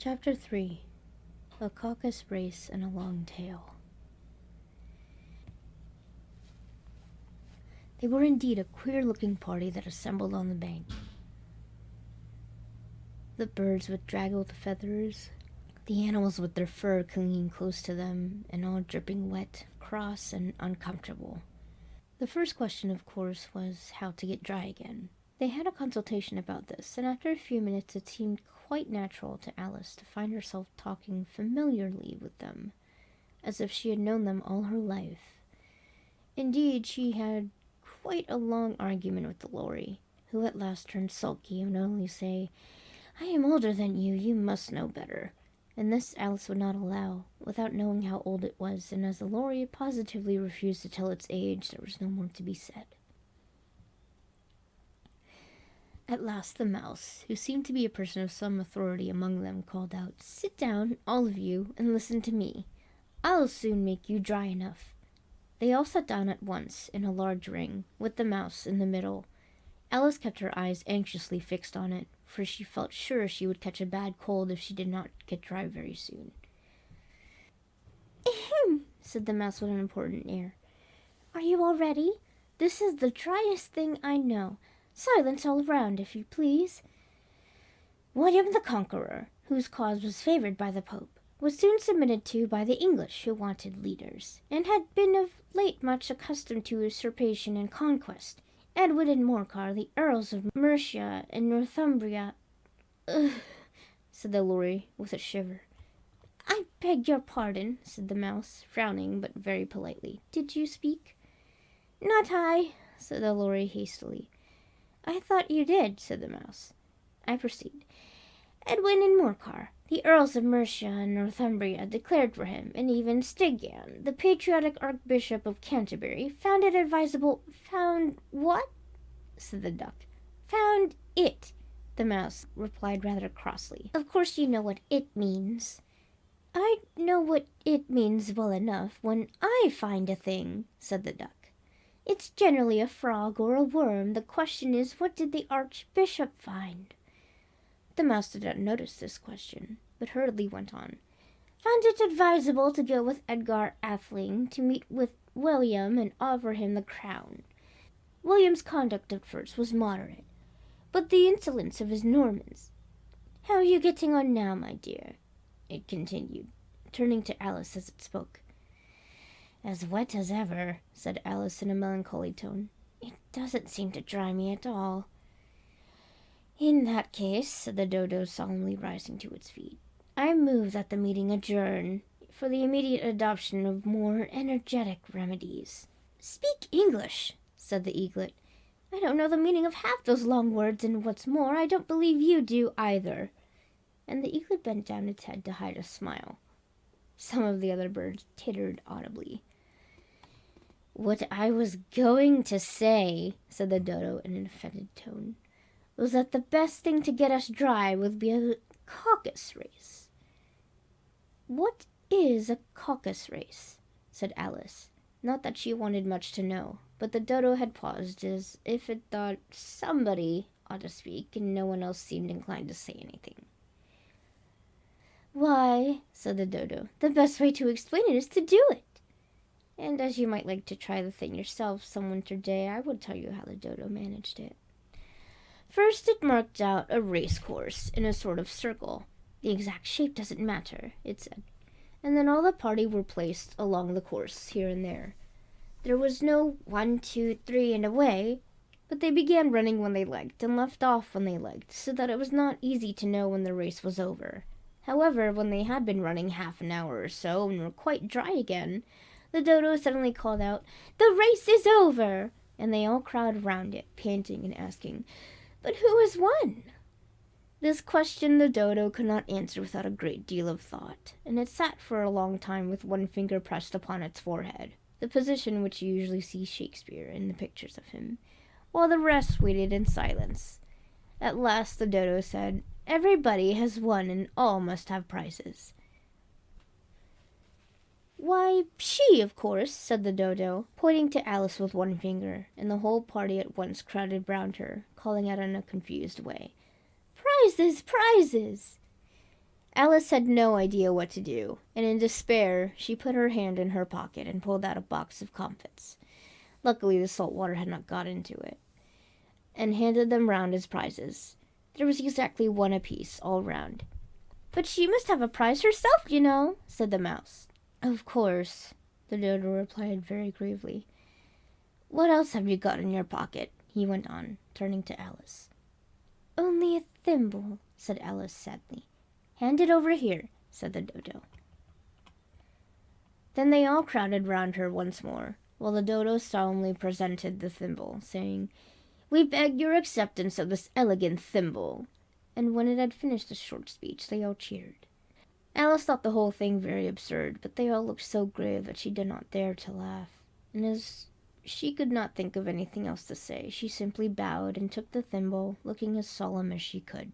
Chapter 3. A Caucus Race and a Long Tail. They were indeed a queer-looking party that assembled on the bank. The birds with draggled feathers, the animals with their fur clinging close to them, and all dripping wet, cross, and uncomfortable. The first question, of course, was how to get dry again. They had a consultation about this, and after a few minutes it seemed quite natural to Alice to find herself talking familiarly with them, as if she had known them all her life. Indeed, she had quite a long argument with the Lorry, who at last turned sulky and would only say, "I am older than you, you must know better." And this Alice would not allow, without knowing how old it was, and as the Lorry positively refused to tell its age, there was no more to be said. At last the mouse, who seemed to be a person of some authority among them, called out, "Sit down, all of you, and listen to me. I'll soon make you dry enough." They all sat down at once, in a large ring, with the mouse in the middle. Alice kept her eyes anxiously fixed on it, for she felt sure she would catch a bad cold if she did not get dry very soon. "Ahem," said the mouse with an important air. "Are you all ready? This is the driest thing I know. Silence all around, if you please." William the Conqueror, whose cause was favored by the Pope, was soon submitted to by the English, who wanted leaders, and had been of late much accustomed to usurpation and conquest. Edward and Morcar, the Earls of Mercia and Northumbria— "Ugh," said the Lorry, with a shiver. "I beg your pardon," said the mouse, frowning, but very politely. "Did you speak?" "Not I," said the Lorry hastily. "I thought you did," said the mouse. I proceed. "Edwin and Morcar, the Earls of Mercia and Northumbria, declared for him, and even Stigand, the patriotic Archbishop of Canterbury, found it advisable—" "Found what?" said the duck. "Found it," the mouse replied rather crossly. "Of course you know what it means." "I know what it means well enough when I find a thing," said the duck. "It's generally a frog or a worm. The question is, what did the Archbishop find?" The mouse did not notice this question, but hurriedly went on. "Found it advisable to go with Edgar Atheling to meet with William and offer him the crown. William's conduct at first was moderate, but the insolence of his Normans— How are you getting on now, my dear?" it continued, turning to Alice as it spoke. "As wet as ever," said Alice in a melancholy tone. "It doesn't seem to dry me at all." "In that case," said the dodo, solemnly rising to its feet, "I move that the meeting adjourn for the immediate adoption of more energetic remedies." "Speak English," said the eaglet. "I don't know the meaning of half those long words, and what's more, I don't believe you do either." And the eaglet bent down its head to hide a smile. Some of the other birds tittered audibly. "What I was going to say," said the dodo in an offended tone, "was that the best thing to get us dry would be a caucus race." "What is a caucus race?" said Alice. Not that she wanted much to know, but the dodo had paused as if it thought somebody ought to speak, and no one else seemed inclined to say anything. "Why," said the dodo, "the best way to explain it is to do it. And as you might like to try the thing yourself some winter day, I will tell you how the dodo managed it. First it marked out a race course in a sort of circle. The exact shape doesn't matter, it said. And then all the party were placed along the course, here and there. There was no 1, 2, 3, and away, but they began running when they liked and left off when they liked, so that it was not easy to know when the race was over. However, when they had been running half an hour or so and were quite dry again, the dodo suddenly called out, "The race is over!" And they all crowded round it, panting and asking, "But who has won?" This question the dodo could not answer without a great deal of thought, and it sat for a long time with one finger pressed upon its forehead, the position which you usually see Shakespeare in the pictures of him, while the rest waited in silence. At last the dodo said, "Everybody has won, and all must have prizes." "Why, she, of course," said the dodo, pointing to Alice with one finger, and the whole party at once crowded round her, calling out in a confused way, "Prizes! Prizes!" Alice had no idea what to do, and in despair, she put her hand in her pocket and pulled out a box of comfits. Luckily, the salt water had not got into it, and handed them round as prizes. There was exactly one apiece, all round. "But she must have a prize herself, you know," said the mouse. "Of course," the dodo replied very gravely. "What else have you got in your pocket?" he went on, turning to Alice. "Only a thimble," said Alice sadly. "Hand it over here," said the dodo. Then they all crowded round her once more, while the dodo solemnly presented the thimble, saying, "We beg your acceptance of this elegant thimble." And when it had finished the short speech, they all cheered. Alice thought the whole thing very absurd, but they all looked so grave that she did not dare to laugh. And as she could not think of anything else to say, she simply bowed and took the thimble, looking as solemn as she could.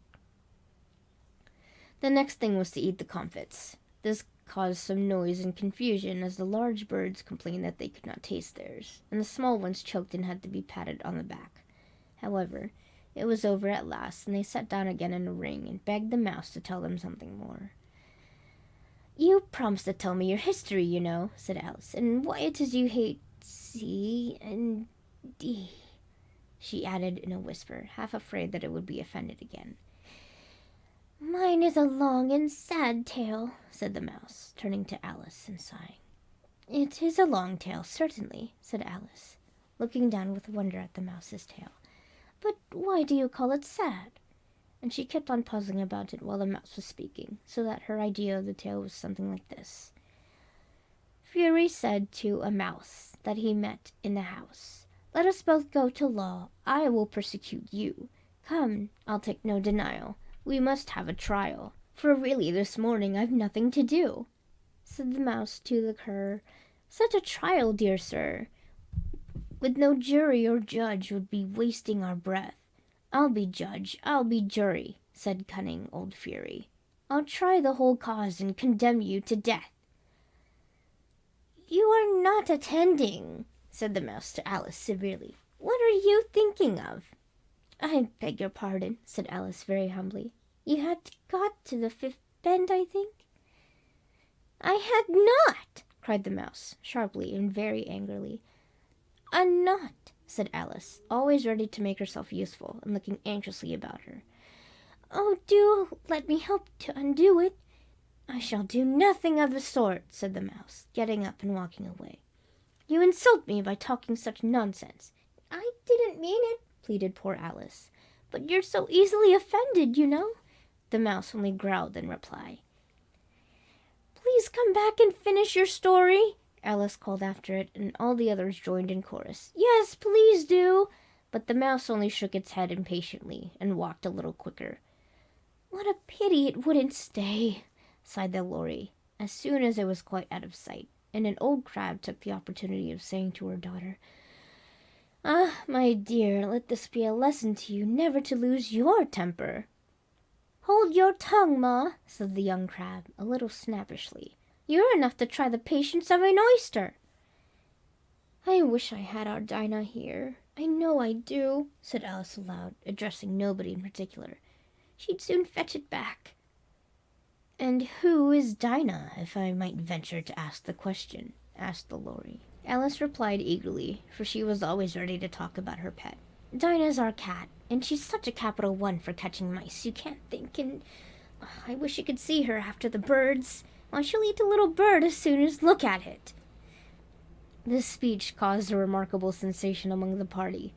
The next thing was to eat the comfits. This caused some noise and confusion, as the large birds complained that they could not taste theirs, and the small ones choked and had to be patted on the back. However, it was over at last, and they sat down again in a ring and begged the mouse to tell them something more. "You promised to tell me your history, you know," said Alice, "and why it is you hate C and D," she added in a whisper, half afraid that it would be offended again. "Mine is a long and sad tale," said the mouse, turning to Alice and sighing. "It is a long tale, certainly," said Alice, looking down with wonder at the mouse's tail. "But why do you call it sad?" And she kept on puzzling about it while the mouse was speaking, so that her idea of the tale was something like this. Fury said to a mouse that he met in the house, "Let us both go to law. I will persecute you. Come, I'll take no denial. We must have a trial, for really this morning I've nothing to do." Said the mouse to the cur, "Such a trial, dear sir, with no jury or judge, would be wasting our breath." "I'll be judge, I'll be jury," said cunning old Fury. "I'll try the whole cause and condemn you to death." "You are not attending," said the mouse to Alice severely. "What are you thinking of?" "I beg your pardon," said Alice very humbly. "You had got to the 5th bend, I think?" "I had not!" cried the mouse, sharply and very angrily. "Not," said Alice, always ready to make herself useful, and looking anxiously about her. "Oh, do let me help to undo it." "I shall do nothing of the sort," said the mouse, getting up and walking away. "You insult me by talking such nonsense." "I didn't mean it," pleaded poor Alice. "But you're so easily offended, you know." The mouse only growled in reply. "Please come back and finish your story," Alice called after it, and all the others joined in chorus. "Yes, please do." But the mouse only shook its head impatiently and walked a little quicker. "What a pity it wouldn't stay," sighed the lory, as soon as it was quite out of sight, and an old crab took the opportunity of saying to her daughter, "Ah, my dear, let this be a lesson to you never to lose your temper." "Hold your tongue, Ma," said the young crab, a little snappishly. "You're enough to try the patience of an oyster." "I wish I had our Dinah here. I know I do," said Alice aloud, addressing nobody in particular. "She'd soon fetch it back." "And who is Dinah, if I might venture to ask the question?" asked the lory. Alice replied eagerly, for she was always ready to talk about her pet. "Dinah's our cat, and she's such a capital one for catching mice, you can't think, and I wish you could see her after the birds. Why, she'll eat a little bird as soon as look at it." This speech caused a remarkable sensation among the party.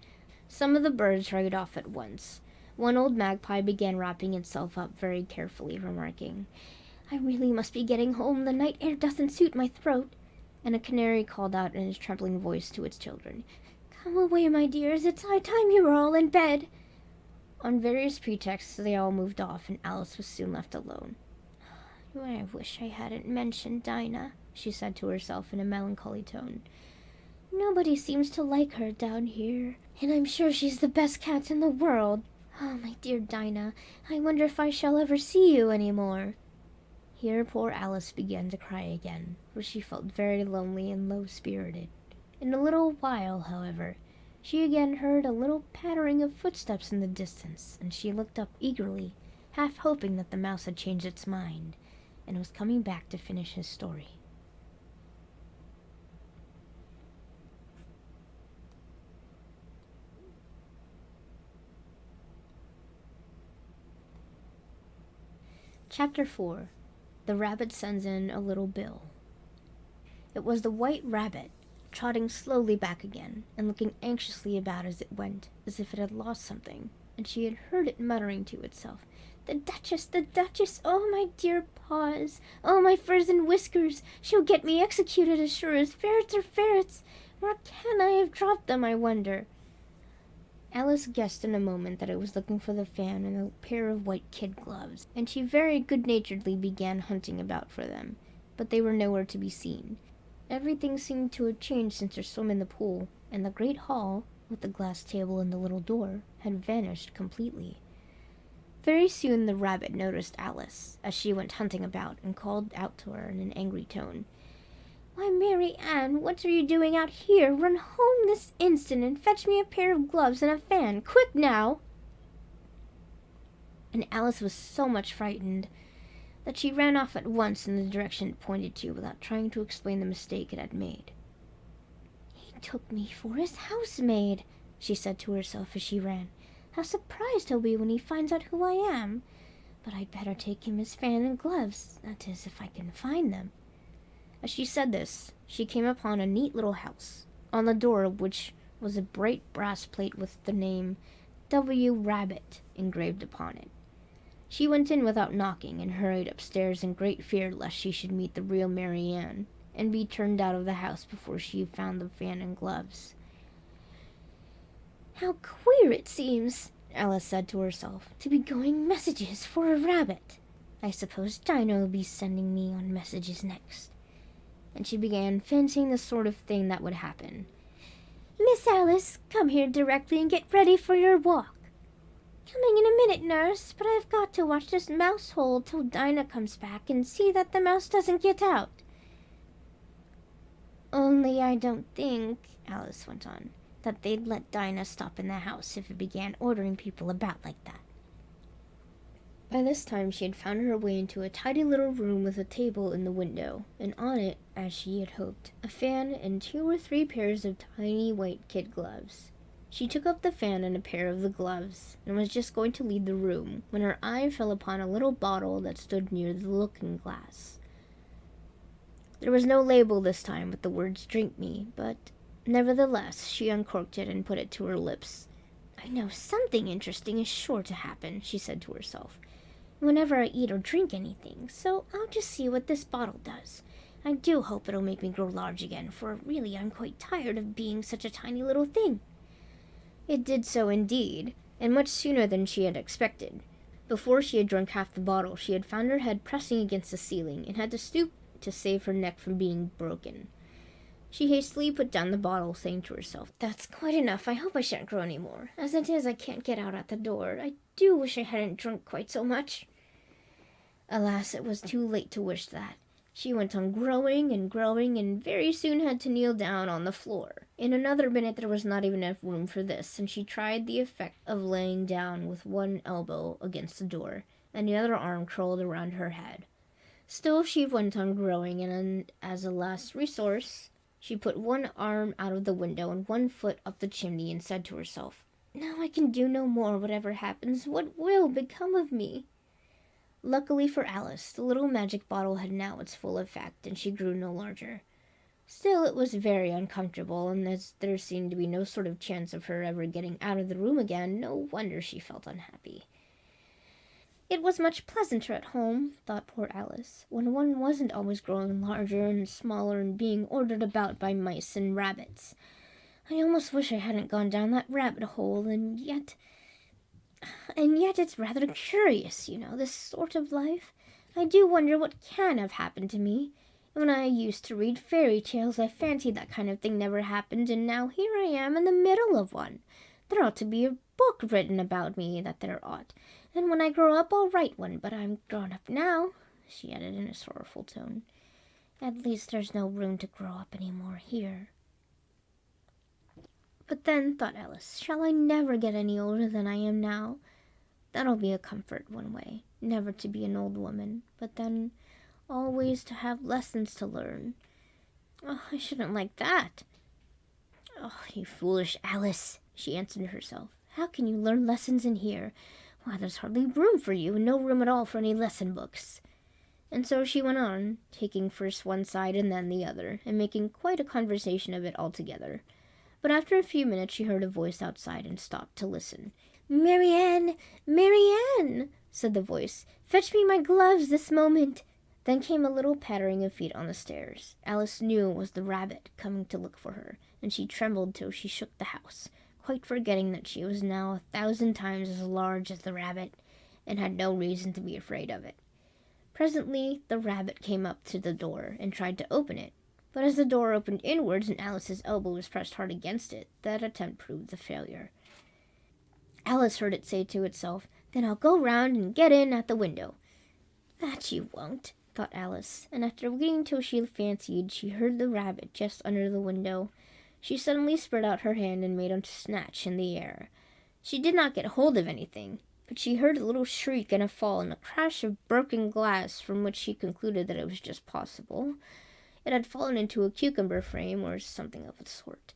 Some of the birds hurried off at once. One old magpie began wrapping itself up very carefully, remarking, "I really must be getting home. The night air doesn't suit my throat." And a canary called out in its trembling voice to its children, "Come away, my dears. It's high time you were all in bed." On various pretexts they all moved off, and Alice was soon left alone. "I wish I hadn't mentioned Dinah," she said to herself in a melancholy tone. "Nobody seems to like her down here, and I'm sure she's the best cat in the world. Oh, my dear Dinah, I wonder if I shall ever see you any more." Here poor Alice began to cry again, for she felt very lonely and low-spirited. In a little while, however, she again heard a little pattering of footsteps in the distance, and she looked up eagerly, half hoping that the mouse had changed its mind and was coming back to finish his story. Chapter 4. The Rabbit Sends in a Little Bill. It was the White Rabbit, trotting slowly back again, and looking anxiously about as it went, as if it had lost something, and she had heard it muttering to itself, the Duchess, oh my dear paws, oh my furs and whiskers, she'll get me executed as sure as ferrets are ferrets. Where can I have dropped them, I wonder?" Alice guessed in a moment that it was looking for the fan and a pair of white kid gloves, and she very good-naturedly began hunting about for them, but they were nowhere to be seen. Everything seemed to have changed since her swim in the pool, and the great hall, with the glass table and the little door, had vanished completely. Very soon the rabbit noticed Alice, as she went hunting about, and called out to her in an angry tone, "Why, Mary Ann, what are you doing out here? Run home this instant and fetch me a pair of gloves and a fan. Quick now!" And Alice was so much frightened that she ran off at once in the direction it pointed to without trying to explain the mistake it had made. "He took me for his housemaid," she said to herself as she ran. "How surprised he'll be when he finds out who I am. But I'd better take him his fan and gloves, that is, if I can find them." As she said this, she came upon a neat little house, on the door of which was a bright brass plate with the name W. Rabbit engraved upon it. She went in without knocking, and hurried upstairs in great fear lest she should meet the real Mary Ann, and be turned out of the house before she had found the fan and gloves. "How queer it seems," Alice said to herself, "to be going messages for a rabbit. I suppose Dinah will be sending me on messages next." And she began fancying the sort of thing that would happen. "Miss Alice, come here directly and get ready for your walk." "Coming in a minute, nurse, but I've got to watch this mouse hole till Dinah comes back and see that the mouse doesn't get out." "Only I don't think," Alice went on, "that they'd let Dinah stop in the house if it began ordering people about like that." By this time she had found her way into a tidy little room with a table in the window, and on it, as she had hoped, a fan and 2 or 3 pairs of tiny white kid gloves. She took up the fan and a pair of the gloves, and was just going to leave the room, when her eye fell upon a little bottle that stood near the looking-glass. There was no label this time with the words "Drink me," but nevertheless she uncorked it and put it to her lips. "I know something interesting is sure to happen," she said to herself, "whenever I eat or drink anything, so I'll just see what this bottle does. I do hope it'll make me grow large again, for really I'm quite tired of being such a tiny little thing." It did so indeed, and much sooner than she had expected. Before she had drunk half the bottle, she had found her head pressing against the ceiling, and had to stoop to save her neck from being broken. She hastily put down the bottle, saying to herself, "That's quite enough. I hope I shan't grow any more. As it is, I can't get out at the door. I do wish I hadn't drunk quite so much." Alas, it was too late to wish that. She went on growing, and very soon had to kneel down on the floor. In another minute there was not even enough room for this, and she tried the effect of laying down with one elbow against the door, and the other arm curled around her head. Still she went on growing, and as a last resource, she put one arm out of the window and one foot up the chimney, and said to herself, "Now I can do no more, whatever happens. What will become of me?" Luckily for Alice, the little magic bottle had now its full effect, and she grew no larger. Still, it was very uncomfortable, and as there seemed to be no sort of chance of her ever getting out of the room again, no wonder she felt unhappy. It was much pleasanter at home, thought poor Alice, when one wasn't always growing larger and smaller and being ordered about by mice and rabbits. I almost wish I hadn't gone down that rabbit hole, and yet it's rather curious, this sort of life. I do wonder what can have happened to me. When I used to read fairy tales, I fancied that kind of thing never happened, and now here I am in the middle of one. There ought to be a book written about me, that there ought. And when I grow up, I'll write one, but I'm grown up now," she added in a sorrowful tone. "At least there's no room to grow up any more here." But then, thought Alice, shall I never get any older than I am now? That'll be a comfort one way, never to be an old woman, but then always to have lessons to learn. Oh, I shouldn't like that. Oh, you foolish Alice, she answered herself. How can you learn lessons in here? Why, there's hardly room for you, and no room at all for any lesson books. And so she went on, taking first one side and then the other, and making quite a conversation of it altogether. But after a few minutes she heard a voice outside and stopped to listen. "Marianne! Marianne!" said the voice. "Fetch me my gloves this moment." Then came a little pattering of feet on the stairs. Alice knew it was the rabbit coming to look for her, and she trembled till she shook the house, quite forgetting that she was now 1,000 times as large as the rabbit, and had no reason to be afraid of it. Presently the rabbit came up to the door and tried to open it, but as the door opened inwards and Alice's elbow was pressed hard against it, that attempt proved a failure. Alice heard it say to itself, "Then I'll go round and get in at the window." "That you won't," thought Alice, and after waiting till she fancied she heard the rabbit just under the window, she suddenly spread out her hand and made a snatch in the air. She did not get hold of anything, but she heard a little shriek and a fall and a crash of broken glass, from which she concluded that it was just possible it had fallen into a cucumber frame or something of the sort.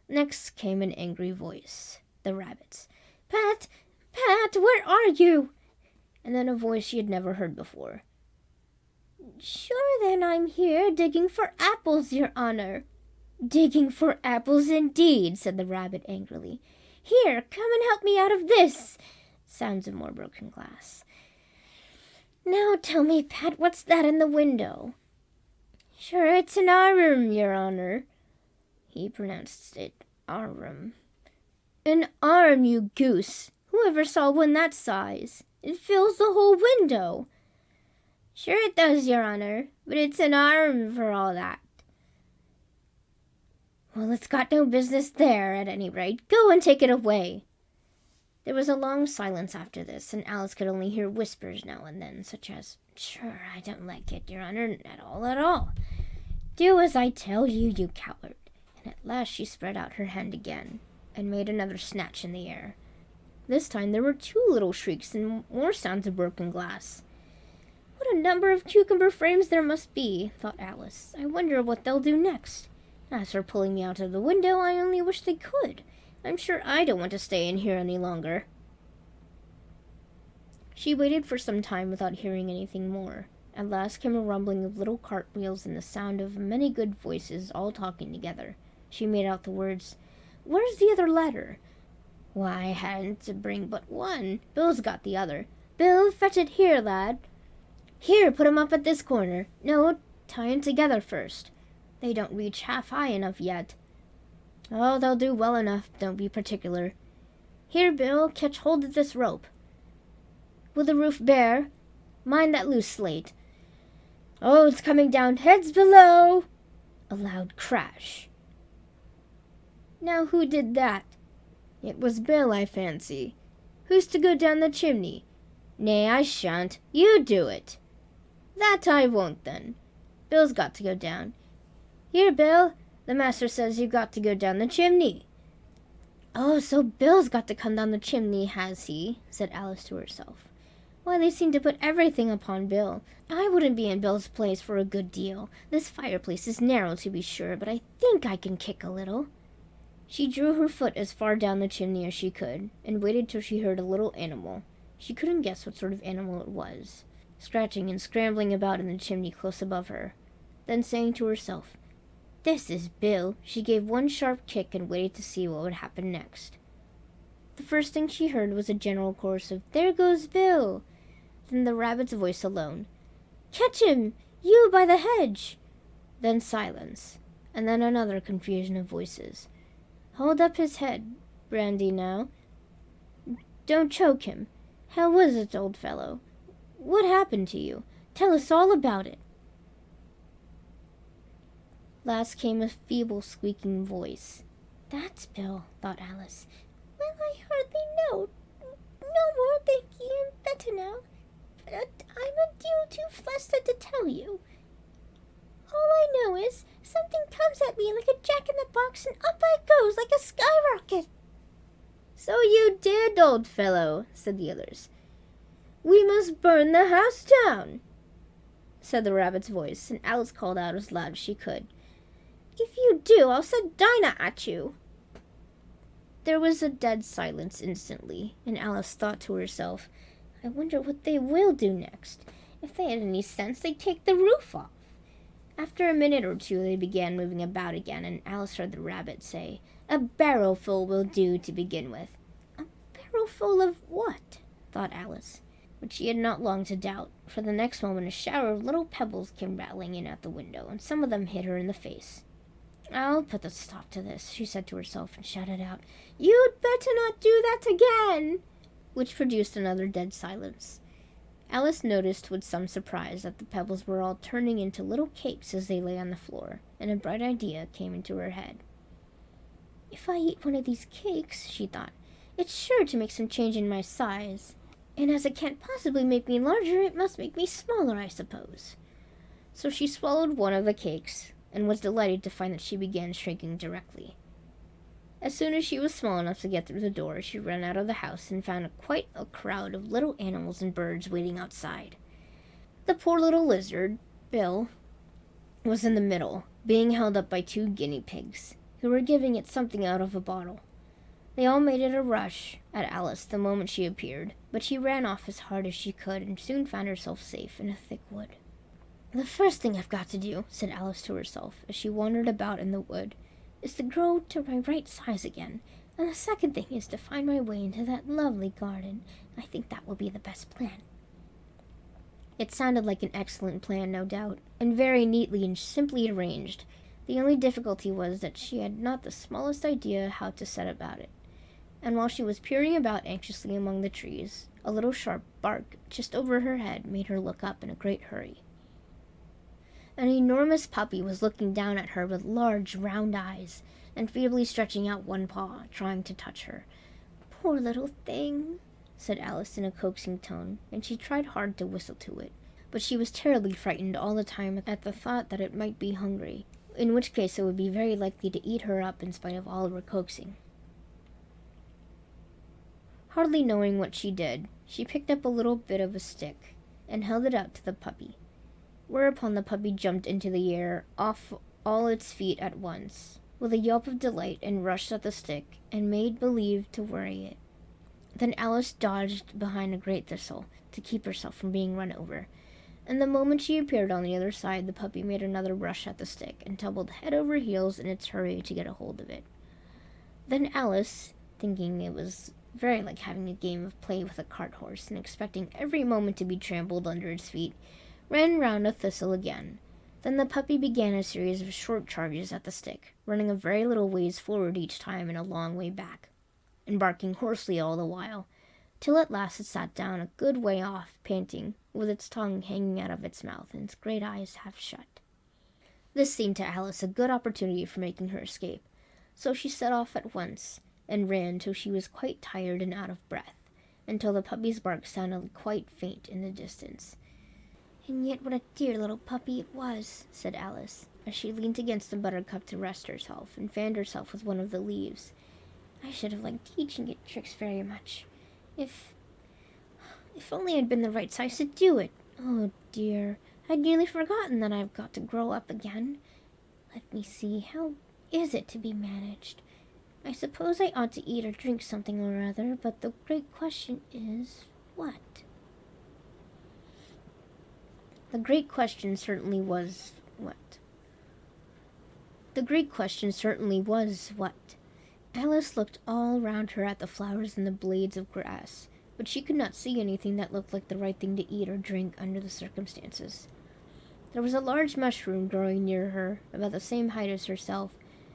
Next came an angry voice, the rabbit's. "Pat! Pat! Where are you?" And then a voice she had never heard before. "Sure then I'm here, digging for apples, your honor." "Digging for apples indeed," said the rabbit angrily. "Here, come and help me out of this." Sounds of more broken glass. "Now tell me, Pat, what's that in the window?" "Sure, it's an arm, your honor." He pronounced it arm. "An arm, you goose! Who ever saw one that size? It fills the whole window." "Sure it does, your honor, but it's an arm for all that." "Well, it's got no business there, at any rate. Go and take it away." There was a long silence after this, and Alice could only hear whispers now and then, such as, "Sure, I don't like it, your honor, at all. Do as I tell you, you coward." And at last she spread out her hand again, and made another snatch in the air. This time there were 2 little shrieks and more sounds of broken glass. "What a number of cucumber frames there must be," thought Alice. "I wonder what they'll do next. As for pulling me out of the window, I only wish they could. I'm sure I don't want to stay in here any longer." She waited for some time without hearing anything more. At last came a rumbling of little cartwheels and the sound of many good voices all talking together. She made out the words, "Where's the other ladder?" "Why, I hadn't to bring but one. Bill's got the other." "Bill, fetch it here, lad." "Here, put 'em up at this corner." "No, tie 'em together first. They don't reach half high enough yet." "Oh, they'll do well enough. Don't be particular." "Here, Bill, catch hold of this rope." "Will the roof bear?" "Mind that loose slate." "Oh, it's coming down. Heads below!" A loud crash. "Now who did that?" "It was Bill, I fancy." "Who's to go down the chimney?" "Nay, I shan't. You do it." "That I won't, then. Bill's got to go down." "Here, Bill, the master says you've got to go down the chimney." "Oh, so Bill's got to come down the chimney, has he?" said Alice to herself. "Why, they seem to put everything upon Bill. I wouldn't be in Bill's place for a good deal. This fireplace is narrow, to be sure, but I think I can kick a little." She drew her foot as far down the chimney as she could, and waited till she heard a little animal. She couldn't guess what sort of animal it was, scratching and scrambling about in the chimney close above her. Then saying to herself, "This is Bill," she gave one sharp kick and waited to see what would happen next. The first thing she heard was a general chorus of, "There goes Bill!" Then the rabbit's voice alone, "Catch him! You by the hedge!" Then silence, and then another confusion of voices. "Hold up his head, Brandy, now. Don't choke him. How was it, old fellow? What happened to you? Tell us all about it." Last came a feeble squeaking voice. "That's Bill," thought Alice. "Well, I hardly know. No more, thank ye, I'm better now. But I'm a deal too flustered to tell you. All I know is something comes at me like a jack-in-the-box, and up I goes like a skyrocket." "So you did, old fellow," said the others. "We must burn the house down," said the rabbit's voice, and Alice called out as loud as she could, "If you do, I'll set Dinah at you." There was a dead silence instantly, and Alice thought to herself, "I wonder what they will do next. If they had any sense, they'd take the roof off." After a minute or two, they began moving about again, and Alice heard the rabbit say, "A barrowful will do to begin with." "A barrowful of what?" thought Alice. But she had not long to doubt, for the next moment a shower of little pebbles came rattling in at the window, and some of them hit her in the face. "I'll put a stop to this," she said to herself, and shouted out, "You'd better not do that again," which produced another dead silence. Alice noticed with some surprise that the pebbles were all turning into little cakes as they lay on the floor, and a bright idea came into her head. "If I eat one of these cakes," she thought, "it's sure to make some change in my size. And as it can't possibly make me larger, it must make me smaller, I suppose." So she swallowed one of the cakes, and was delighted to find that she began shrinking directly. As soon as she was small enough to get through the door, she ran out of the house and found quite a crowd of little animals and birds waiting outside. The poor little lizard, Bill, was in the middle, being held up by 2 guinea pigs, who were giving it something out of a bottle. They all made it a rush at Alice the moment she appeared, but she ran off as hard as she could and soon found herself safe in a thick wood. "The first thing I've got to do," said Alice to herself as she wandered about in the wood, "is to grow to my right size again, and the second thing is to find my way into that lovely garden. I think that will be the best plan." It sounded like an excellent plan, no doubt, and very neatly and simply arranged. The only difficulty was that she had not the smallest idea how to set about it. And while she was peering about anxiously among the trees, a little sharp bark just over her head made her look up in a great hurry. An enormous puppy was looking down at her with large, round eyes, and feebly stretching out one paw, trying to touch her. "Poor little thing," said Alice in a coaxing tone, and she tried hard to whistle to it, but she was terribly frightened all the time at the thought that it might be hungry, in which case it would be very likely to eat her up in spite of all her coaxing. Hardly knowing what she did, she picked up a little bit of a stick and held it out to the puppy, whereupon the puppy jumped into the air off all its feet at once, with a yelp of delight, and rushed at the stick and made believe to worry it. Then Alice dodged behind a great thistle to keep herself from being run over, and the moment she appeared on the other side, the puppy made another rush at the stick and tumbled head over heels in its hurry to get a hold of it. Then Alice, thinking it was very like having a game of play with a cart horse and expecting every moment to be trampled under its feet, ran round a thistle again. Then the puppy began a series of short charges at the stick, running a very little ways forward each time and a long way back, and barking hoarsely all the while, till at last it sat down a good way off, panting, with its tongue hanging out of its mouth and its great eyes half shut. This seemed to Alice a good opportunity for making her escape, so she set off at once, and ran till she was quite tired and out of breath, until the puppy's bark sounded quite faint in the distance. "And yet what a dear little puppy it was," said Alice, as she leaned against the buttercup to rest herself, and fanned herself with one of the leaves. "I should have liked teaching it tricks very much. If only I'd been the right size to do it. Oh dear, I'd nearly forgotten that I've got to grow up again. Let me see, how is it to be managed? I suppose I ought to eat or drink something or other, but the great question is, what?" The great question certainly was what? Alice looked all round her at the flowers and the blades of grass, but she could not see anything that looked like the right thing to eat or drink under the circumstances. There was a large mushroom growing near her, about the same height as herself,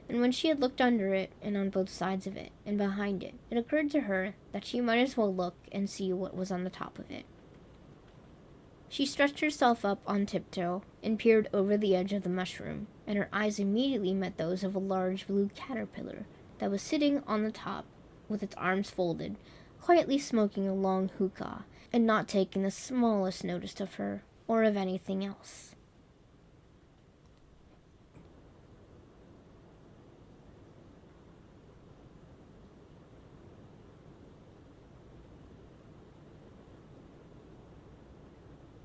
and when she had looked under it, and on both sides of it, and behind it, it occurred to her that she might as well look and see what was on the top of it. She stretched herself up on tiptoe, and peered over the edge of the mushroom, and her eyes immediately met those of a large blue caterpillar that was sitting on the top, with its arms folded, quietly smoking a long hookah, and not taking the smallest notice of her, or of anything else.